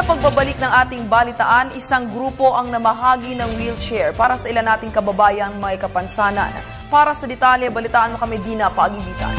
Sa pagbabalik ng ating balitaan, isang grupo ang namahagi ng wheelchair para sa ilan nating kababayang may kapansanan. Para sa detalye, balitaan mo kami, Dina Paagibitan.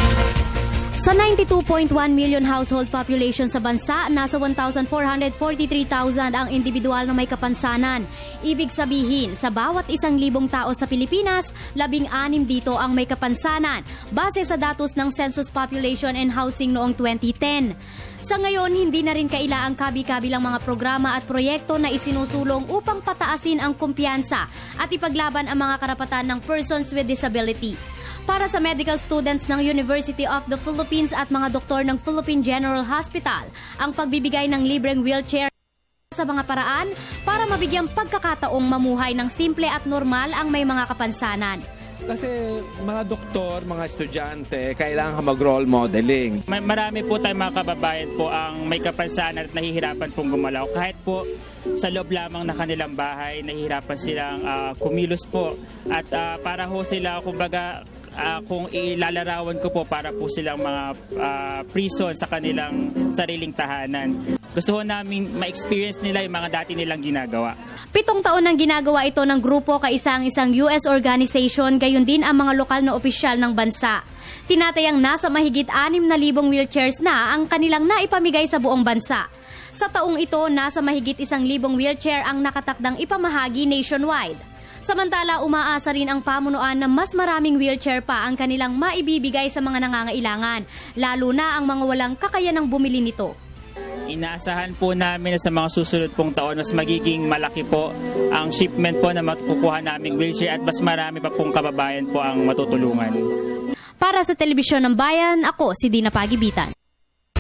Sa 92.1 million household population sa bansa, nasa 1,443,000 ang individual na may kapansanan. Ibig sabihin, sa bawat 1,000 tao sa Pilipinas, 16 dito ang may kapansanan, base sa datos ng Census Population and Housing noong 2010. Sa ngayon, hindi na rin kailangang kabi-kabilang mga programa at proyekto na isinusulong upang pataasin ang kumpiyansa at ipaglaban ang mga karapatan ng persons with disability. Para sa medical students ng University of the Philippines at mga doktor ng Philippine General Hospital, ang pagbibigay ng libreng wheelchair sa mga paraan para mabigyang pagkakataong mamuhay ng simple at normal ang may mga kapansanan. Kasi mga doktor, mga estudyante, kailangan mag-role modeling. Marami po tayong mga kababayan po ang may kapansanan at nahihirapan pong gumalaw. Kahit po sa loob lamang na kanilang bahay, nahihirapan silang kumilos po. At para ho sila, kumbaga, kung ilalarawan ko po para po silang mga prison sa kanilang sariling tahanan. Gusto ho namin ma-experience nila yung mga dati nilang ginagawa. 7 taon nang ginagawa ito ng grupo kaisang-isang US organization, gayon din ang mga lokal na opisyal ng bansa. Tinatayang nasa mahigit 6,000 wheelchairs na ang kanilang naipamigay sa buong bansa. Sa taong ito, nasa mahigit 1,000 wheelchair ang nakatakdang ipamahagi nationwide. Samantala, umaasa rin ang pamunuan na mas maraming wheelchair pa ang kanilang maibibigay sa mga nangangailangan, lalo na ang mga walang kakayanang bumili nito. Inaasahan po namin na sa mga susunod pong taon, mas magiging malaki po ang shipment po na matukukuha naming wheelchair at mas marami pa pong kababayan po ang matutulungan. Para sa Telebisyon ng Bayan, ako si Dina Paagibitan.